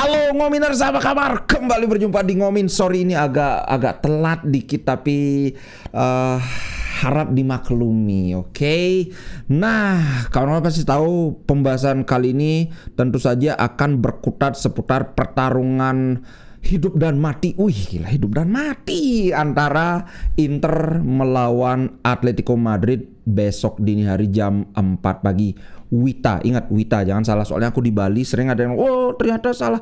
Halo Ngominers, apa kabar? Kembali berjumpa di Ngomin. Sorry ini agak telat dikit tapi harap dimaklumi, oke? Nah, kawan-kawan pasti tahu pembahasan kali ini tentu saja akan berkutat seputar pertarungan hidup dan mati. Wih, gila, hidup dan mati antara Inter melawan Atletico Madrid besok dini hari jam 4 pagi. Wita, ingat Wita, jangan salah, soalnya aku di Bali sering ada yang ternyata salah.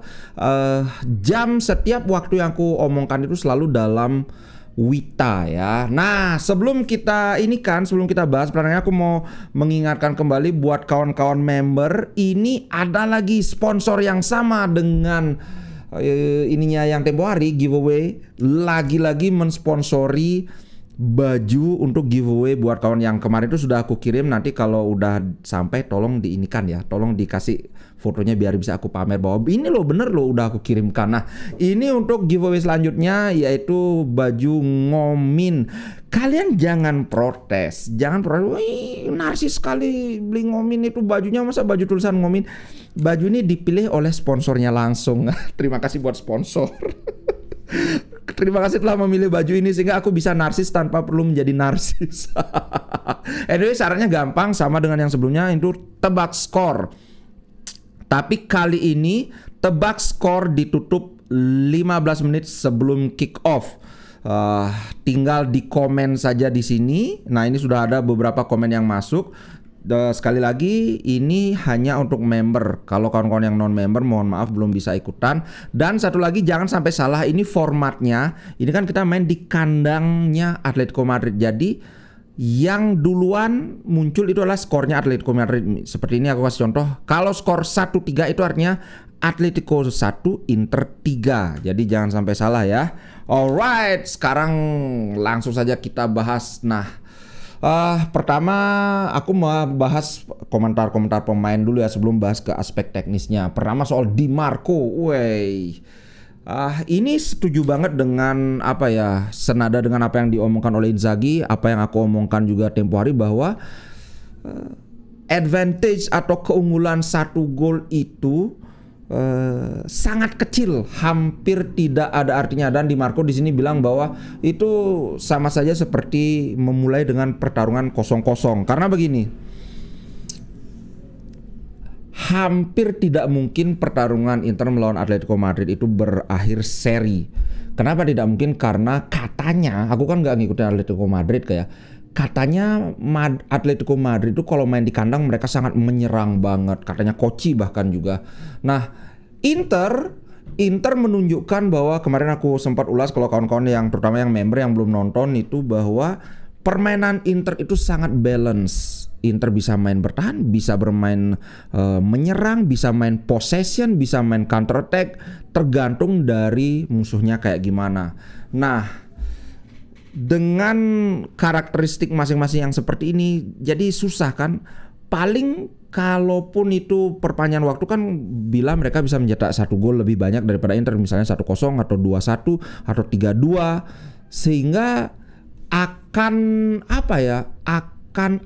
Jam setiap waktu yang aku omongkan itu selalu dalam Wita ya. Nah, sebelum kita bahas pertanyaan, aku mau mengingatkan kembali buat kawan-kawan member, ini ada lagi sponsor yang sama dengan ininya yang tempo hari giveaway, lagi-lagi mensponsori baju untuk giveaway buat kawan yang kemarin itu sudah aku kirim. Nanti kalau udah sampai tolong diinikan ya, tolong dikasih fotonya biar bisa aku pamer bahwa ini loh, bener loh, udah aku kirimkan. Nah, ini untuk giveaway selanjutnya yaitu baju Ngomin. Kalian jangan protes, wih narsis sekali beli Ngomin itu bajunya, masa baju tulisan Ngomin. Baju ini dipilih oleh sponsornya langsung. Terima kasih buat sponsor. Terima kasih telah memilih baju ini sehingga aku bisa narsis tanpa perlu menjadi narsis. Anyway, sarannya gampang, sama dengan yang sebelumnya, itu tebak skor. Tapi kali ini tebak skor ditutup 15 menit sebelum kick off. Tinggal di komen saja di sini. Nah, ini sudah ada beberapa komen yang masuk. Sekali lagi ini hanya untuk member. Kalau kawan-kawan yang non member mohon maaf belum bisa ikutan. Dan satu lagi, jangan sampai salah, ini formatnya. Ini kan kita main di kandangnya Atletico Madrid. Jadi yang duluan muncul itu adalah skornya Atletico Madrid. Seperti ini aku kasih contoh. Kalau skor 1-3 itu artinya Atletico 1, Inter 3. Jadi jangan sampai salah ya. Alright, sekarang langsung saja kita bahas. Nah, pertama aku mau bahas komentar-komentar pemain dulu ya sebelum bahas ke aspek teknisnya. Pertama soal Di Marco. Ini setuju banget dengan senada dengan apa yang diomongkan oleh Inzaghi, apa yang aku omongkan juga tempo hari, bahwa advantage atau keunggulan 1 gol itu sangat kecil, hampir tidak ada artinya. Dan Di Marco di sini bilang bahwa itu sama saja seperti memulai dengan pertarungan 0-0. Karena begini, hampir tidak mungkin pertarungan Inter melawan Atletico Madrid itu berakhir seri. Kenapa tidak mungkin? Karena katanya, aku kan nggak ngikutin Atletico Madrid katanya Atletico Madrid itu kalau main di kandang mereka sangat menyerang banget. Katanya Koci bahkan juga. Nah, Inter menunjukkan bahwa kemarin aku sempat ulas, kalau kawan-kawan yang terutama yang member yang belum nonton itu, bahwa permainan Inter itu sangat balance. Inter bisa main bertahan, bisa bermain menyerang, bisa main possession, bisa main counter attack, tergantung dari musuhnya kayak gimana. Nah, dengan karakteristik masing-masing yang seperti ini, jadi susah kan. Paling kalaupun itu perpanjangan waktu kan, bila mereka bisa mencetak 1 gol lebih banyak daripada Inter, misalnya 1-0 atau 2-1 atau 3-2, sehingga akan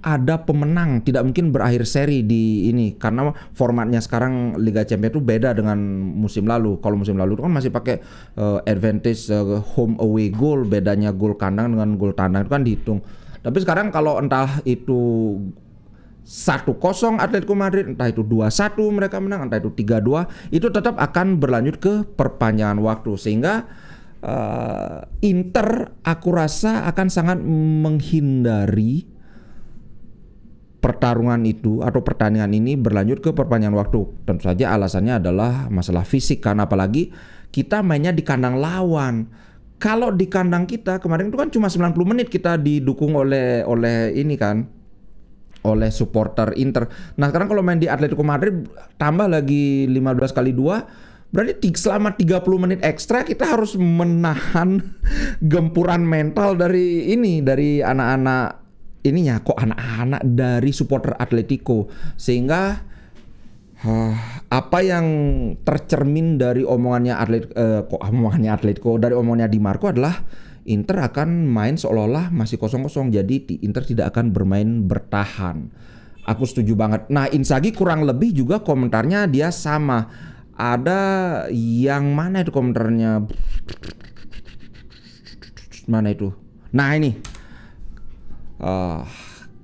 ada pemenang, tidak mungkin berakhir seri di ini, karena formatnya sekarang Liga Champions itu beda dengan musim lalu. Kalau musim lalu itu kan masih pakai advantage home away goal, bedanya gol kandang dengan gol tandang itu kan dihitung. Tapi sekarang kalau entah itu 1-0 Atletico Madrid, entah itu 2-1 mereka menang, entah itu 3-2, itu tetap akan berlanjut ke perpanjangan waktu, sehingga Inter aku rasa akan sangat menghindari pertarungan itu atau pertandingan ini berlanjut ke perpanjangan waktu. Tentu saja alasannya adalah masalah fisik, karena apalagi kita mainnya di kandang lawan. Kalau di kandang kita kemarin itu kan cuma 90 menit kita didukung oleh supporter Inter. Nah, sekarang kalau main di Atletico Madrid tambah lagi 15 kali 2, berarti selama 30 menit ekstra kita harus menahan gempuran mental dari anak-anak dari supporter Atletico. Sehingga apa yang tercermin dari omongannya Atletico, dari omongannya Di Marco adalah Inter akan main seolah-olah masih 0-0, jadi Inter tidak akan bermain bertahan. Aku setuju banget. Nah, Inzaghi kurang lebih juga komentarnya dia sama. Ada yang mana itu komentarnya? Mana itu? Nah ini.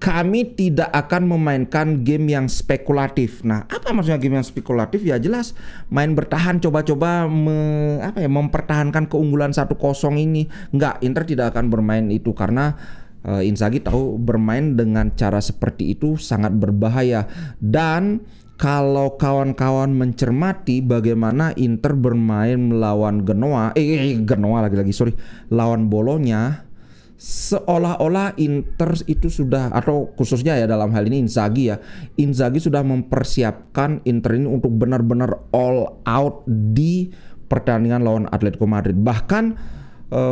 Kami tidak akan memainkan game yang spekulatif. Nah, apa maksudnya game yang spekulatif? Ya jelas main bertahan, coba-coba mempertahankan keunggulan 1-0 ini. Enggak, Inter tidak akan bermain itu karena Inzaghi tahu bermain dengan cara seperti itu sangat berbahaya. Dan kalau kawan-kawan mencermati bagaimana Inter bermain melawan lawan Bologna, seolah-olah Inter itu sudah, atau khususnya ya dalam hal ini Inzaghi sudah mempersiapkan Inter ini untuk benar-benar all out di pertandingan lawan Atletico Madrid. Bahkan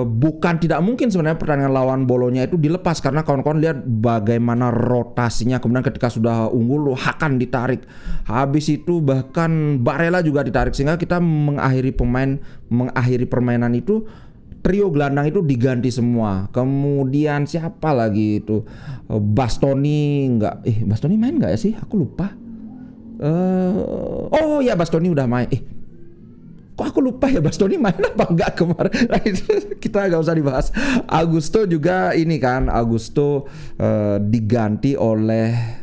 bukan tidak mungkin sebenarnya pertandingan lawan Bologna itu dilepas, karena kawan-kawan lihat bagaimana rotasinya. Kemudian ketika sudah unggul, Hakan ditarik, habis itu bahkan Barella juga ditarik, sehingga kita mengakhiri permainan itu. Trio gelandang itu diganti semua. Kemudian siapa lagi itu? Bastoni Bastoni main nggak ya sih? Aku lupa. Oh ya, Bastoni udah main. Kok aku lupa ya, Bastoni main apa enggak kemarin? Nah, itu kita nggak usah dibahas. Augusto juga diganti oleh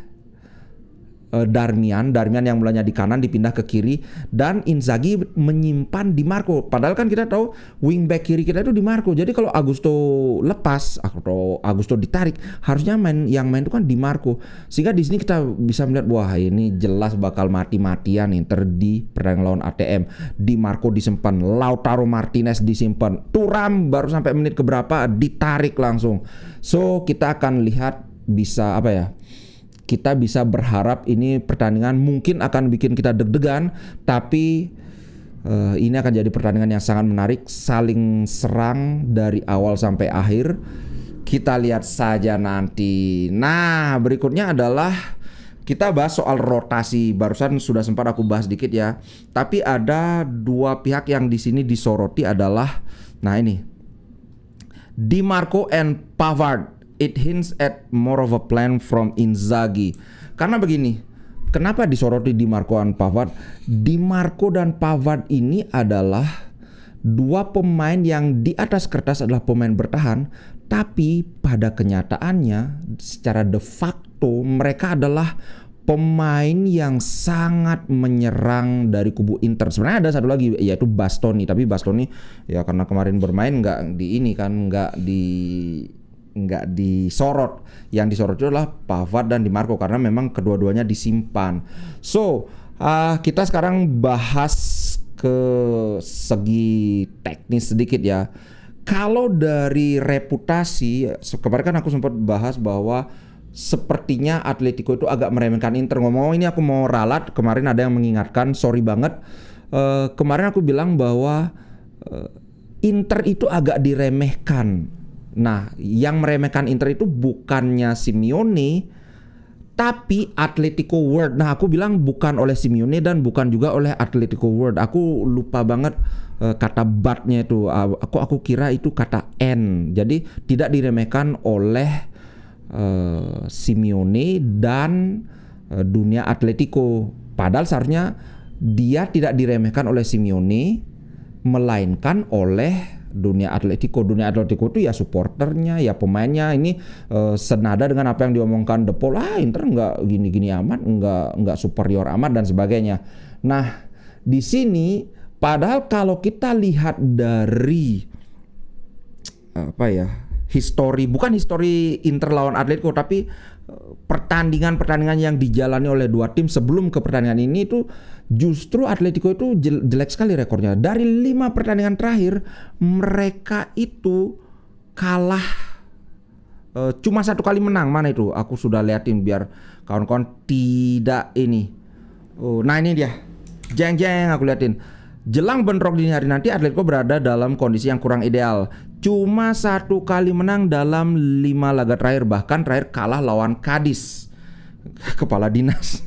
Darmian yang mulanya di kanan dipindah ke kiri, dan Inzaghi menyimpan Di Marco. Padahal kan kita tahu wingback kiri kita itu Di Marco. Jadi kalau Augusto lepas atau Augusto ditarik, harusnya yang main itu kan Di Marco. Sehingga di sini kita bisa melihat, wah ini jelas bakal mati-matian Inter di pertandingan lawan ATM. Di Marco disimpan, Lautaro Martinez disimpan, Thuram baru sampai menit keberapa ditarik langsung. So kita akan lihat kita bisa berharap ini pertandingan mungkin akan bikin kita deg-degan, tapi ini akan jadi pertandingan yang sangat menarik, saling serang dari awal sampai akhir. Kita lihat saja nanti. Nah, berikutnya adalah kita bahas soal rotasi. Barusan sudah sempat aku bahas dikit ya. Tapi ada dua pihak yang di sini disoroti adalah, nah ini, Di Marco and Pavard. It hints at more of a plan from Inzaghi. Karena begini, kenapa disoroti Di Marco dan Pavard? Di Marco dan Pavard ini adalah dua pemain yang di atas kertas adalah pemain bertahan, tapi pada kenyataannya secara de facto mereka adalah pemain yang sangat menyerang dari kubu Inter. Sebenarnya ada satu lagi, yaitu Bastoni, tapi Bastoni ya karena kemarin bermain nggak disorot. Yang disorot itu adalah Pavard dan Di Marco karena memang kedua-duanya disimpan. So kita sekarang bahas ke segi teknis sedikit ya. Kalau dari reputasi, kemarin kan aku sempat bahas bahwa sepertinya Atletico itu agak meremehkan Inter. Ngomong ini aku mau ralat, kemarin ada yang mengingatkan, sorry banget. Kemarin aku bilang bahwa Inter itu agak diremehkan. Nah, yang meremehkan Inter itu bukannya Simeone, tapi Atletico World. Nah, aku bilang bukan oleh Simeone dan bukan juga oleh Atletico World. Aku lupa banget kata but-nya itu. Aku kira itu kata N. Jadi tidak diremehkan oleh Simeone dan dunia Atletico. Padahal seharusnya dia tidak diremehkan oleh Simeone, melainkan oleh dunia Atletico. Dunia Atletico itu ya supporternya, ya pemainnya. Ini senada dengan apa yang diomongkan De Paul, Inter nggak gini-gini amat, nggak superior amat dan sebagainya. Nah, di sini padahal kalau kita lihat dari bukan histori Inter lawan Atletico, tapi pertandingan-pertandingan yang dijalani oleh dua tim sebelum ke pertandingan ini itu justru Atletico itu jelek sekali rekornya. Dari 5 pertandingan terakhir mereka itu kalah cuma 1 kali menang. Mana itu? Aku sudah liatin biar kawan-kawan tidak ini. Nah ini dia. Jeng aku liatin. Jelang bentrok dini hari nanti Atletico berada dalam kondisi yang kurang ideal. Cuma 1 kali menang dalam 5 laga terakhir. Bahkan terakhir kalah lawan Cadiz. Kepala dinas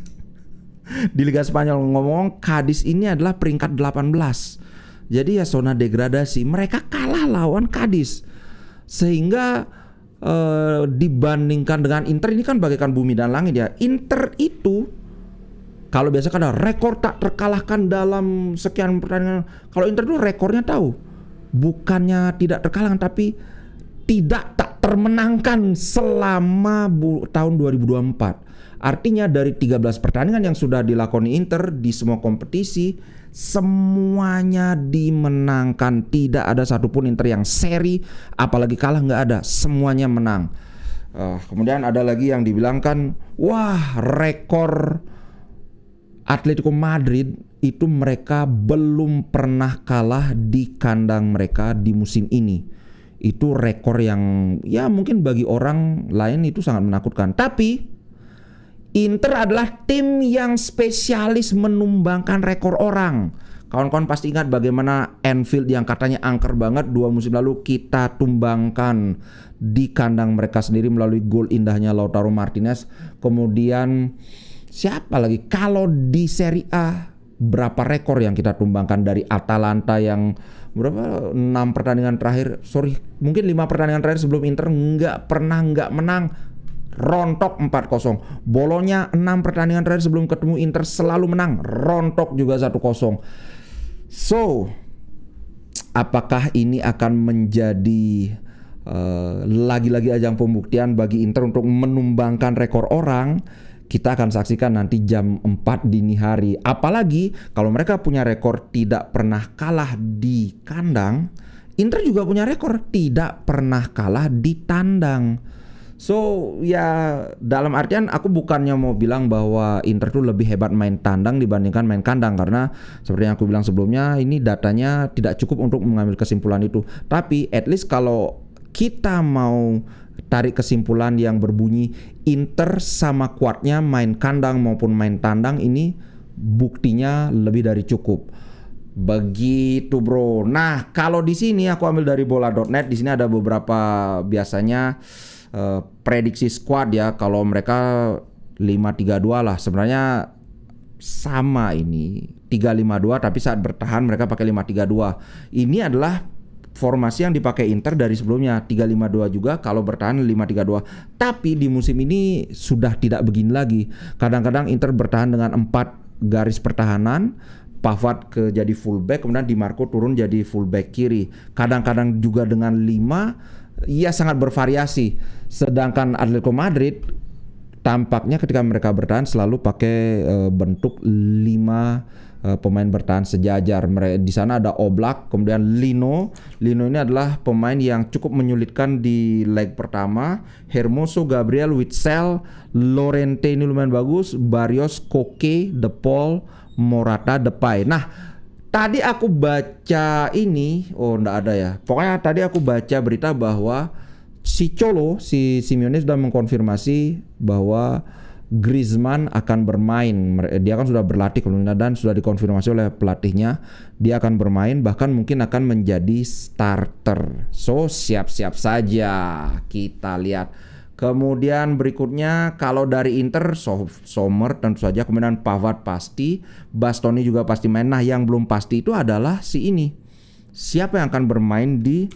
di Liga Spanyol. Ngomong Cadiz ini adalah peringkat 18. Jadi ya zona degradasi. Mereka kalah lawan Cadiz. Sehingga dibandingkan dengan Inter, ini kan bagaikan bumi dan langit ya. Inter itu Kalau biasa kan ada rekor tak terkalahkan dalam sekian pertandingan. Kalau Inter tuh rekornya tahu, bukannya tidak terkalahkan tapi tidak tak termenangkan selama tahun 2024. Artinya dari 13 pertandingan yang sudah dilakoni Inter di semua kompetisi, semuanya dimenangkan. Tidak ada satupun Inter yang seri, apalagi kalah, nggak ada. Semuanya menang. Kemudian ada lagi yang dibilangkan, wah, rekor Atletico Madrid itu mereka belum pernah kalah di kandang mereka di musim ini. Itu rekor yang ya mungkin bagi orang lain itu sangat menakutkan. Tapi Inter adalah tim yang spesialis menumbangkan rekor orang. Kawan-kawan pasti ingat bagaimana Anfield yang katanya angker banget 2 musim lalu kita tumbangkan di kandang mereka sendiri melalui gol indahnya Lautaro Martinez. Kemudian siapa lagi? Kalau di Serie A berapa rekor yang kita tumbangkan dari Atalanta yang berapa 6 pertandingan terakhir, mungkin 5 pertandingan terakhir sebelum Inter nggak menang. Rontok 4-0. Bolonya 6 pertandingan terakhir sebelum ketemu Inter selalu menang, rontok juga 1-0. So, apakah ini akan menjadi lagi-lagi ajang pembuktian bagi Inter untuk menumbangkan rekor orang? Kita akan saksikan nanti jam 4 dini hari. Apalagi kalau mereka punya rekor tidak pernah kalah di kandang, Inter juga punya rekor tidak pernah kalah di tandang. So ya dalam artian aku bukannya mau bilang bahwa Inter tuh lebih hebat main tandang dibandingkan main kandang, karena seperti yang aku bilang sebelumnya ini datanya tidak cukup untuk mengambil kesimpulan itu. Tapi at least kalau kita mau tarik kesimpulan yang berbunyi Inter sama kuatnya main kandang maupun main tandang, ini buktinya lebih dari cukup. Begitu bro. Nah kalau di sini aku ambil dari bola.net, di sini ada beberapa biasanya prediksi squad ya. Kalau mereka 5-3-2 lah, sebenarnya sama ini 3-5-2, tapi saat bertahan mereka pakai 5-3-2. Ini adalah formasi yang dipakai Inter dari sebelumnya, 3-5-2 juga, kalau bertahan 5-3-2. Tapi di musim ini sudah tidak begini lagi. Kadang-kadang Inter bertahan dengan 4 garis pertahanan, Pavard jadi fullback, kemudian Di Marco turun jadi fullback kiri. Kadang-kadang juga dengan 5. Ia sangat bervariasi. Sedangkan Atletico Madrid tampaknya ketika mereka bertahan selalu pakai bentuk 5 pemain bertahan sejajar. Di sana ada Oblak, kemudian Lino. Lino ini adalah pemain yang cukup menyulitkan di leg pertama. Hermoso, Gabriel, Witsel, Llorente ini lumayan bagus. Barrios, Koke, De Paul, Morata, Depay. Nah, tadi aku baca ini, enggak ada ya. Pokoknya tadi aku baca berita bahwa si Simeone sudah mengkonfirmasi bahwa Griezmann akan bermain. Dia kan sudah berlatih dan sudah dikonfirmasi oleh pelatihnya dia akan bermain, bahkan mungkin akan menjadi starter. So siap-siap saja kita lihat. Kemudian berikutnya kalau dari Inter Sommer tentu saja, kemudian Pavard pasti, Bastoni juga pasti main. Nah yang belum pasti itu adalah si ini, siapa yang akan bermain di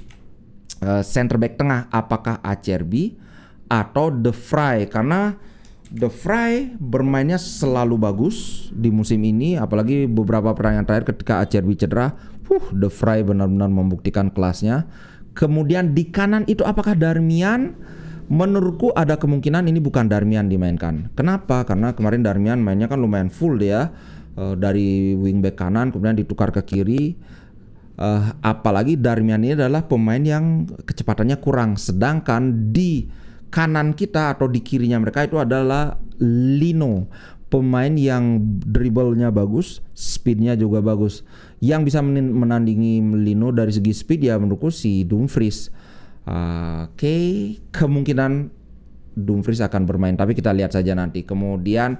center back tengah, apakah Acerbi atau De Vrij, karena De Vrij bermainnya selalu bagus di musim ini, apalagi beberapa pertandingan terakhir ketika Acerbi cedera, De Vrij benar-benar membuktikan kelasnya. Kemudian di kanan itu apakah Darmian? Menurutku ada kemungkinan ini bukan Darmian dimainkan. Kenapa? Karena kemarin Darmian mainnya kan lumayan full dia, dari wingback kanan kemudian ditukar ke kiri. Apalagi Darmian ini adalah pemain yang kecepatannya kurang. Sedangkan di kanan kita atau di kirinya mereka itu adalah Lino, pemain yang dribblenya bagus, speednya juga bagus. Yang bisa menandingi Lino dari segi speed ya menurutku si Dumfries. Kemungkinan Dumfries akan bermain, tapi kita lihat saja nanti. Kemudian,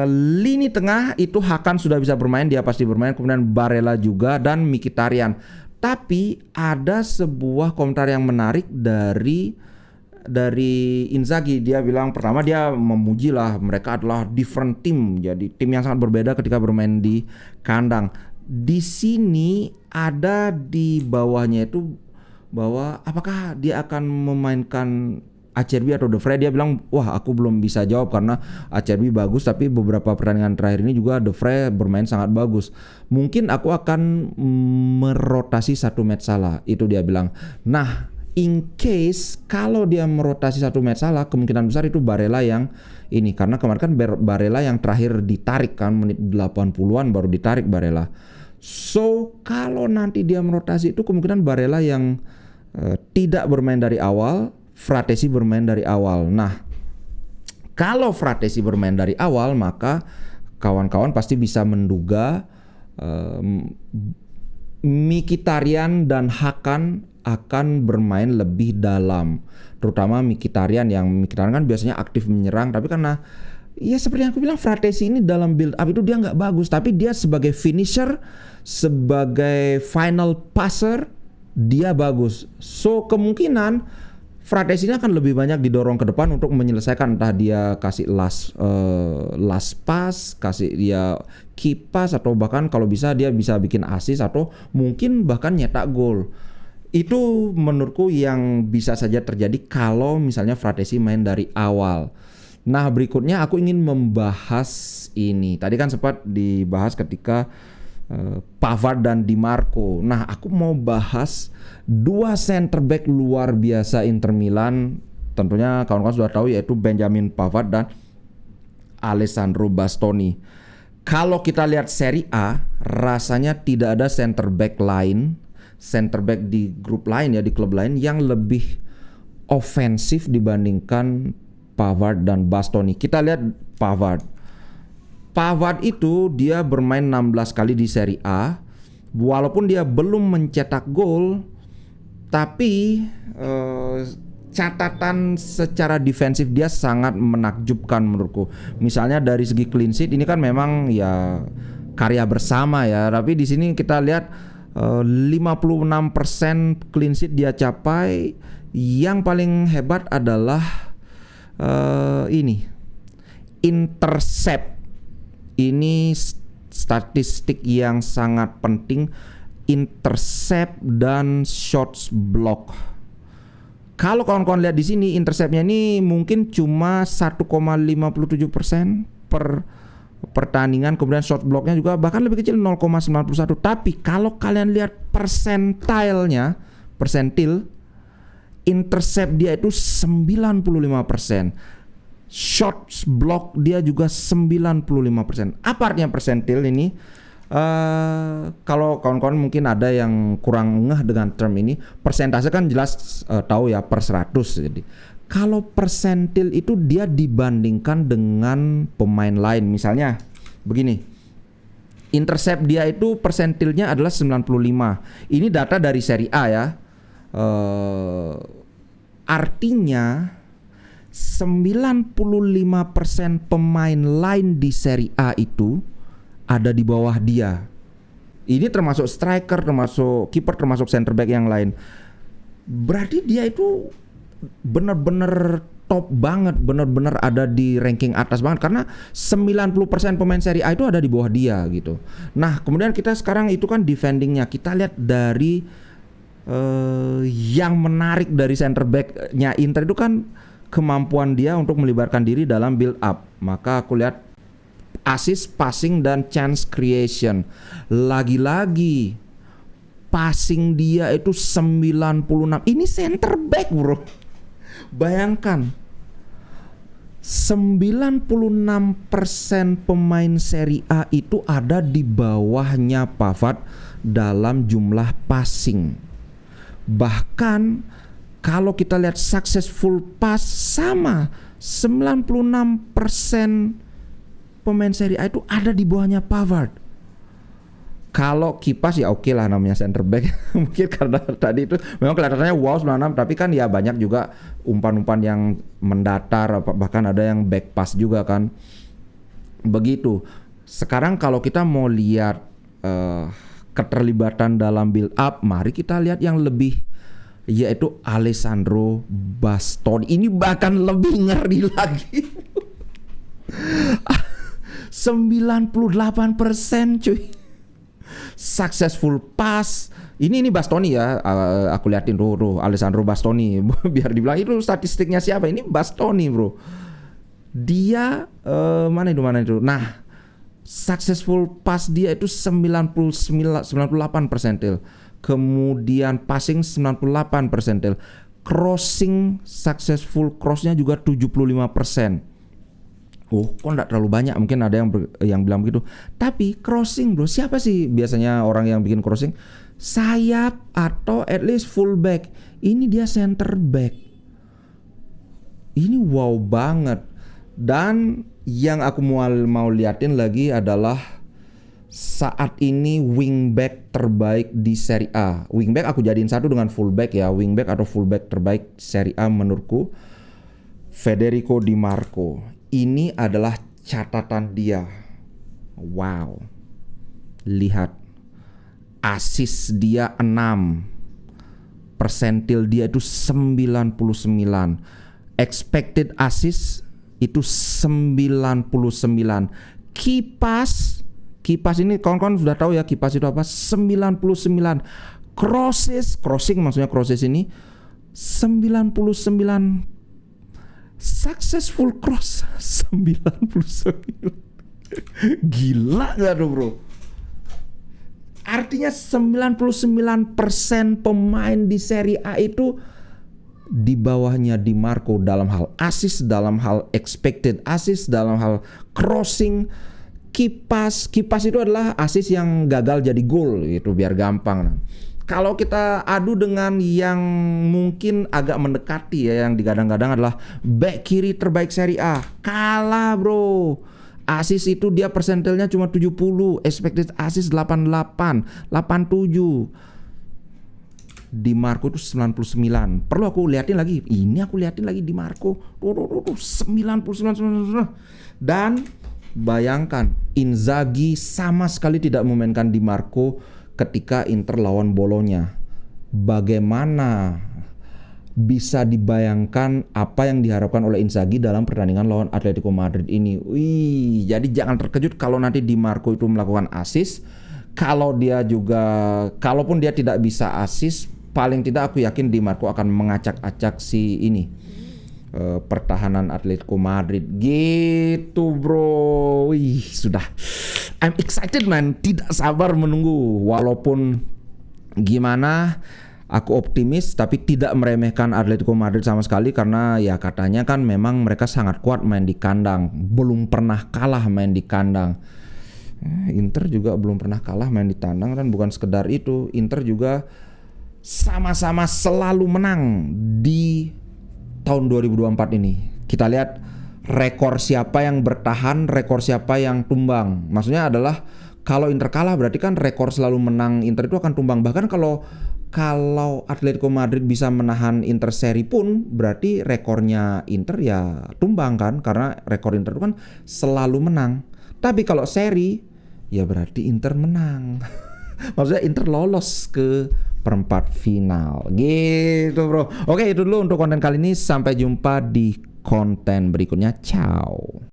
lini tengah itu Hakan sudah bisa bermain, dia pasti bermain. Kemudian Barella juga dan Mkhitaryan. Tapi ada sebuah komentar yang menarik dari Inzaghi. Dia bilang, pertama dia memuji lah mereka adalah different team, jadi tim yang sangat berbeda ketika bermain di kandang. Di sini ada di bawahnya itu bahwa apakah dia akan memainkan Acerbi atau De Vrij, dia bilang wah aku belum bisa jawab karena Acerbi bagus, tapi beberapa pertandingan terakhir ini juga De Vrij bermain sangat bagus. Mungkin aku akan merotasi satu Metsala, itu dia bilang. Nah, in case kalau dia merotasi satu Metsala, kemungkinan besar itu Barella yang ini, karena kemarin kan Barella yang terakhir ditarik kan, menit 80-an baru ditarik Barella. So kalau nanti dia merotasi itu kemungkinan Barella yang tidak bermain dari awal, Fratesi bermain dari awal. Nah, kalau Fratesi bermain dari awal, maka kawan-kawan pasti bisa menduga Mkhitaryan dan Hakan akan bermain lebih dalam. Terutama Mkhitaryan kan biasanya aktif menyerang, tapi karena ya seperti yang aku bilang, Fratesi ini dalam build up itu dia nggak bagus, tapi dia sebagai finisher, sebagai final passer dia bagus. So kemungkinan Fratesi ini akan lebih banyak didorong ke depan untuk menyelesaikan, entah dia kasih last pass, kasih dia key pass, atau bahkan kalau bisa dia bisa bikin assist atau mungkin bahkan nyetak gol. Itu menurutku yang bisa saja terjadi kalau misalnya Fratesi main dari awal. Nah, berikutnya aku ingin membahas ini. Tadi kan sempat dibahas ketika Pavard dan Di Marco. Nah, aku mau bahas dua center back luar biasa Inter Milan. Tentunya kawan-kawan sudah tahu, yaitu Benjamin Pavard dan Alessandro Bastoni. Kalau kita lihat Serie A, rasanya tidak ada center back di grup lain ya, di klub lain yang lebih ofensif dibandingkan Pavard dan Bastoni. Kita lihat Pavard itu dia bermain 16 kali di Serie A. Walaupun dia belum mencetak gol, tapi catatan secara defensif dia sangat menakjubkan menurutku. Misalnya dari segi clean sheet, ini kan memang ya karya bersama ya, tapi di sini kita lihat 56% clean sheet dia capai. Yang paling hebat adalah ini intercept. Ini statistik yang sangat penting, intercept dan shots block. Kalau kawan-kawan lihat di sini, interceptnya ini mungkin cuma 1,57% per pertandingan, kemudian shot blocknya juga bahkan lebih kecil 0,91. Tapi kalau kalian lihat persentil intercept dia itu 95%. Shots block dia juga 95%. Apa artinya persentil ini? Kalau kawan-kawan mungkin ada yang kurang ngeh dengan term ini, persentase kan jelas tahu ya, per 100. Jadi kalau persentil itu dia dibandingkan dengan pemain lain. Misalnya begini, intercept dia itu persentilnya adalah 95. Ini data dari Serie A ya. Artinya 95% pemain lain di Serie A itu ada di bawah dia. Ini termasuk striker, termasuk kiper, termasuk center back yang lain. Berarti dia itu benar-benar top banget, benar-benar ada di ranking atas banget, karena 90% pemain Serie A itu ada di bawah dia gitu. Nah, kemudian kita sekarang itu kan defendingnya. Kita lihat dari yang menarik dari center back-nya Inter itu kan kemampuan dia untuk melibatkan diri dalam build up. Maka aku lihat assist, passing, dan chance creation. Lagi-lagi passing dia itu 96. Ini center back bro. Bayangkan 96% pemain Serie A itu ada di bawahnya Pavard dalam jumlah passing. Bahkan kalau kita lihat successful pass, sama 96% pemain Serie A itu ada di bawahnya Pavard. Kalau kipas ya oke lah, namanya center back. Mungkin karena tadi itu memang kelihatannya wow 96, tapi kan ya banyak juga umpan-umpan yang mendatar, bahkan ada yang back pass juga kan. Begitu. Sekarang kalau kita mau lihat keterlibatan dalam build up, mari kita lihat yang lebih, yaitu Alessandro Bastoni. Ini bahkan lebih ngeri lagi. 98% cuy. Successful pass. Ini Bastoni ya. Aku liatin tuh Alessandro Bastoni. Biar dibilang itu statistiknya siapa? Ini Bastoni, bro. Dia mana itu? Nah, successful pass dia itu 98 persentil. Kemudian passing 98 persentil. Crossing successful crossnya juga 75%. Oh, kok enggak terlalu banyak? Mungkin ada yang bilang begitu. Tapi crossing, bro, siapa sih biasanya orang yang bikin crossing? Sayap atau at least fullback. Ini dia center back. Ini wow banget. Dan yang aku mau liatin lagi adalah saat ini wingback terbaik di Serie A. Wingback aku jadiin satu dengan fullback ya. Wingback atau fullback terbaik Serie A menurutku Federico Di Marco. Ini adalah catatan dia. Wow. Lihat. Assist dia 6. Persentil dia itu 99. Expected assist itu 99. Kipas ini kawan-kawan sudah tahu ya kipas itu apa? 99. Crossing maksudnya crosses ini 99. Successful cross 99. Gila gak tuh, bro? Artinya 99% pemain di Serie A itu di bawahnya Di Marco dalam hal assist, dalam hal expected assist, dalam hal crossing. Kipas itu adalah assist yang gagal jadi gol, itu biar gampang. Kalau kita adu dengan yang mungkin agak mendekati ya, yang digadang-gadang adalah back kiri terbaik Serie A, kalah, bro. Assist itu dia persentilnya cuma 70, expected assist 88, 87. Di Marco itu 99. Perlu aku liatin lagi. Ini aku liatin lagi Di Marco. 99. Dan bayangkan Inzaghi sama sekali tidak memainkan Di Marco ketika Inter lawan Bologna. Bagaimana bisa dibayangkan apa yang diharapkan oleh Inzaghi dalam pertandingan lawan Atletico Madrid ini. Wih, jadi jangan terkejut kalau nanti Di Marco itu melakukan assist. Kalaupun dia tidak bisa assist, paling tidak aku yakin Di Marco akan mengacak-acak si ini pertahanan Atletico Madrid gitu, bro. Wih, sudah. I'm excited, man. Tidak sabar menunggu. Walaupun gimana, aku optimis tapi tidak meremehkan Atletico Madrid sama sekali karena ya katanya kan memang mereka sangat kuat main di kandang. Belum pernah kalah main di kandang. Inter juga belum pernah kalah main di tandang, dan bukan sekedar itu, Inter juga sama-sama selalu menang di tahun 2024 ini. Kita lihat rekor siapa yang bertahan, rekor siapa yang tumbang. Maksudnya adalah kalau Inter kalah berarti kan rekor selalu menang Inter itu akan tumbang. Bahkan kalau Atletico Madrid bisa menahan Inter seri pun berarti rekornya Inter ya tumbang kan, karena rekor Inter itu kan selalu menang. Tapi kalau seri ya berarti Inter menang. Maksudnya Inter lolos ke perempat final gitu, bro. Oke, itu dulu untuk konten kali ini. Sampai jumpa di konten berikutnya. Ciao.